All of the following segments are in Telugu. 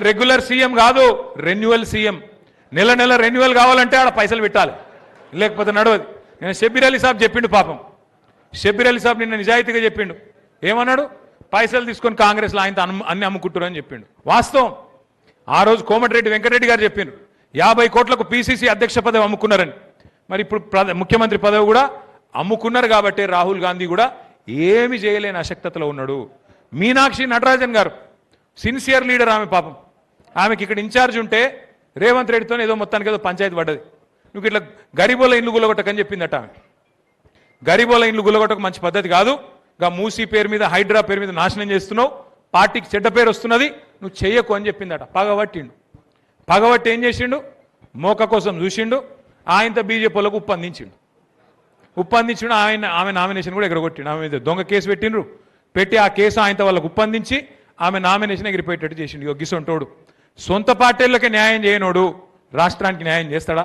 రెగ్యులర్ సీఎం కాదు, రెన్యువల్ సీఎం. నెల నెల రెన్యువల్ కావాలంటే ఆడ పైసలు పెట్టాలి, లేకపోతే నడవదు. నేను షబ్బీర్ అలీ సాబ్ చెప్పిండు పాపం. షబ్బీర్ అలీ సాబ్ నిన్న నిజాయితీగా చెప్పిండు. ఏమన్నాడు? పైసలు తీసుకొని కాంగ్రెస్లో ఆయన అన్ని అమ్ముకుంటారు అని చెప్పిండు. వాస్తవం. ఆ రోజు కోమటిరెడ్డి వెంకటరెడ్డి గారు చెప్పిండు 50 కోట్లకు పీసీసీ అధ్యక్ష పదవి అమ్ముకున్నారని. మరి ఇప్పుడు ముఖ్యమంత్రి పదవి కూడా అమ్ముకున్నారు కాబట్టి రాహుల్ గాంధీ కూడా ఏమి చేయలేని అశక్తతలో ఉన్నాడు. మీనాక్షి నటరాజన్ గారు సిన్సియర్ లీడర్, ఆమె పాపం. ఆమెకి ఇక్కడ ఇన్ఛార్జ్ ఉంటే రేవంత్ రెడ్డితో ఏదో మొత్తానికి ఏదో పంచాయతీ పడ్డది. నువ్వు ఇట్లా గరీబోల ఇండ్లు గులగొట్టకని చెప్పిందట ఆమె. గరీబోల ఇండ్లు గులగొట్టక మంచి పద్ధతి కాదు. గా మూసీ పేరు మీద, హైడ్రా పేరు మీద నాశనం చేస్తున్నావు, పార్టీకి చెడ్డ పేరు వస్తున్నది, నువ్వు చెయ్యకు అని చెప్పిందట. పగబట్టిండు. పగబట్టి ఏం చేసిండు? మోక కోసం చూసిండు. ఆయనతో బీజేపీలకు ఉప్పందించిండు. ఆమె నామినేషన్ కూడా ఎగరగొట్టిండు. ఆమె మీద దొంగ కేసు పెట్టిండ్రు. పెట్టి ఆ కేసు ఆయనతో వాళ్ళకు ఉప్పందించి ఆమె నామినేషన్ ఎగిరిపోయేటట్టు చేసిండు. గిసొంటోడు, సొంత పార్టీలకే న్యాయం చేయనోడు రాష్ట్రానికి న్యాయం చేస్తాడా?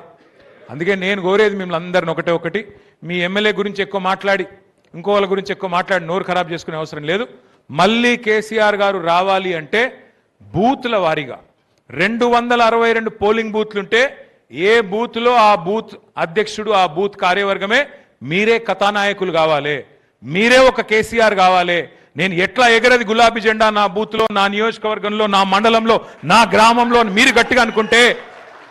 అందుకే నేను కోరేది మిమ్మల్ని అందరిని ఒకటి, మీ ఎమ్మెల్యే గురించి ఎక్కువ మాట్లాడి, ఇంకో వాళ్ళ గురించి ఎక్కువ మాట్లాడి నోరు ఖరాబ్ చేసుకునే అవసరం లేదు. మళ్ళీ కేసీఆర్ గారు రావాలి అంటే బూత్ల వారీగా 262 పోలింగ్ బూత్లుంటే ఏ బూత్లో ఆ బూత్ అధ్యక్షుడు, ఆ బూత్ కార్యవర్గమే మీరే కథానాయకులు కావాలి. మీరే ఒక కేసీఆర్ కావాలి. నేను ఎట్లా ఎగరది గులాబీ జెండా నా బూత్లో, నా నియోజకవర్గంలో, నా మండలంలో, నా గ్రామంలో మీరు గట్టిగా అనుకుంటే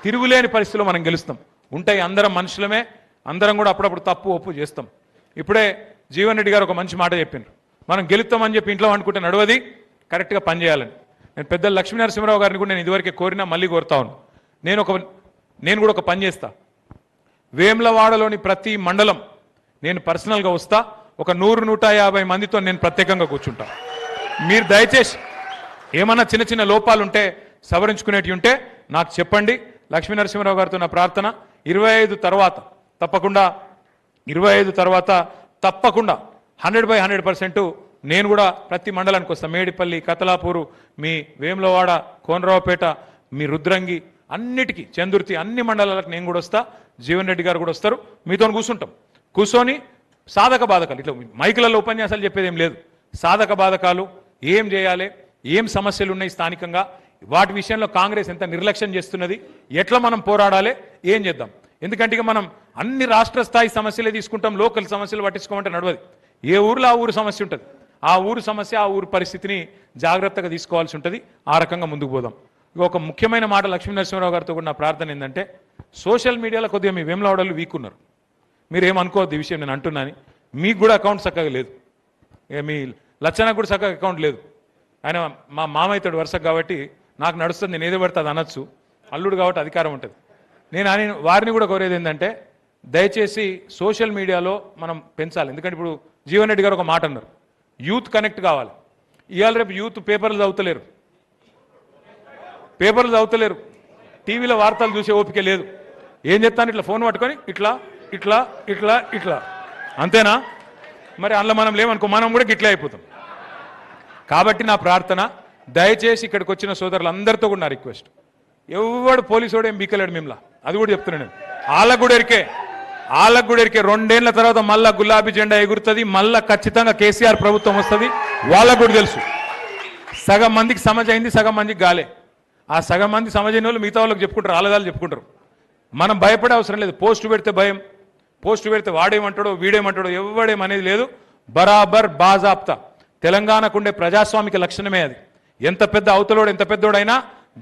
తిరుగులేని పరిస్థితిలో మనం గెలుస్తాం. ఉంటాయి, అందరం మనుషులమే, అందరం కూడా అప్పుడప్పుడు తప్పు ఒప్పు చేస్తాం. ఇప్పుడే జీవన్ రెడ్డి గారు ఒక మంచి మాట చెప్పిండ్రు. మనం గెలుస్తామని చెప్పి ఇంట్లో అనుకుంటే నడవది, కరెక్ట్గా పనిచేయాలని. నేను పెద్దలు లక్ష్మీనరసింహరావు గారిని కూడా నేను ఇదివరకే కోరినా, మళ్ళీ కోరుతా ఉన్నాను. నేను కూడా ఒక పని చేస్తా. వేములవాడలోని ప్రతి మండలం నేను పర్సనల్గా వస్తా. ఒక 100-150 మందితో నేను ప్రత్యేకంగా కూర్చుంటా. మీరు దయచేసి ఏమన్నా చిన్న చిన్న లోపాలు ఉంటే, సవరించుకునేటివి ఉంటే నాకు చెప్పండి. లక్ష్మీనరసింహరావు గారితో నా ప్రార్థన 25 తర్వాత తప్పకుండా 100% నేను కూడా ప్రతి మండలానికి వస్తాను. మేడిపల్లి, కతలాపూరు, మీ వేములవాడ, కోనరావుపేట, మీ రుద్రంగి, అన్నిటికీ చందుర్తి, అన్ని మండలాలకు నేను కూడా వస్తా. జీవన్ రెడ్డి గారు కూడా వస్తారు. మీతో కూర్చుంటాం. కూర్చొని సాధక బాధకాలు, ఇట్లా మైకులలో ఉపన్యాసాలు చెప్పేది ఏం లేదు. సాధక బాధకాలు ఏం చేయాలి, ఏం సమస్యలు ఉన్నాయి స్థానికంగా, వాటి విషయంలో కాంగ్రెస్ ఎంత నిర్లక్ష్యం చేస్తున్నది, ఎట్లా మనం పోరాడాలి, ఏం చేద్దాం. ఎందుకంటే ఇక మనం అన్ని రాష్ట్ర స్థాయి సమస్యలే తీసుకుంటాం, లోకల్ సమస్యలు పట్టించుకోమంటే నడవది. ఏ ఊర్లో ఆ ఊరు సమస్య ఉంటుంది. ఆ ఊరు సమస్య, ఆ ఊరు పరిస్థితిని జాగ్రత్తగా తీసుకోవాల్సి ఉంటుంది. ఆ రకంగా ముందుకు పోదాం. ఒక ముఖ్యమైన మాట లక్ష్మీనరసింహరావు గారితో కూడా నా ప్రార్థన ఏంటంటే, సోషల్ మీడియాలో కొద్దిగా మీ వేములవాడలు వీక్ ఉన్నారు. మీరు ఏమనుకోవద్దు ఈ విషయం నేను అంటున్నాను. మీకు కూడా అకౌంట్ చక్కగా లేదు, మీ లచ్చనకు కూడా చక్కగా అకౌంట్ లేదు. ఆయన మా మామయ్యతోడు వరుసకు కాబట్టి నాకు నడుస్తుంది, నేను ఏదో పడితే అది అనొచ్చు. అల్లుడు కాబట్టి అధికారం ఉంటుంది. నేను వారిని కూడా కోరేది ఏంటంటే, దయచేసి సోషల్ మీడియాలో మనం పెంచాలి. ఎందుకంటే ఇప్పుడు జీవన్ రెడ్డి గారు ఒక మాట అన్నారు, యూత్ కనెక్ట్ కావాలి. ఇవాళ రేపు యూత్ పేపర్లు చదువుతలేరు, టీవీలో వార్తలు చూసే ఓపిక లేదు. ఏం చెప్తాను, ఇట్లా ఫోన్ పట్టుకొని ఇట్లా ఇట్లా ఇట్లా ఇట్లా, అంతేనా? మరి అందులో మనం లేమనుకో, మనం కూడా గిట్లే అయిపోతాం. కాబట్టి నా ప్రార్థన, దయచేసి ఇక్కడికి వచ్చిన సోదరులందరితో కూడా నా రిక్వెస్ట్, ఎవడు పోలీసు ఏం బీకలేడు మిమ్మల్ని, అది కూడా చెప్తున్నాను నేను. వాళ్ళకు కూడా ఎరికే 2 ఏళ్ల తర్వాత మళ్ళా గులాబీ జెండా ఎగురుతుంది, మళ్ళా ఖచ్చితంగా కేసీఆర్ ప్రభుత్వం వస్తుంది. వాళ్ళకు కూడా తెలుసు. సగం మందికి సమజ్ అయింది, సగం మందికి గాలే. ఆ సగం మంది సమజైన వాళ్ళు మిగతా వాళ్ళకి చెప్పుకుంటారు, ఆలదాలు చెప్పుకుంటారు. మనం భయపడే అవసరం లేదు. పోస్టు పెడితే భయం, పోస్టు పెడితే వాడేమంటాడో వీడేమంటాడో ఎవడేమనేది లేదు. బరాబర్ బాజాప్తా తెలంగాణకుండే ప్రజాస్వామిక లక్షణమే అది. ఎంత పెద్దోడైనా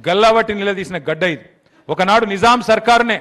గల్లావట్టి నిలదీసిన గడ్డ ఇది. ఒకనాడు నిజాం సర్కారునే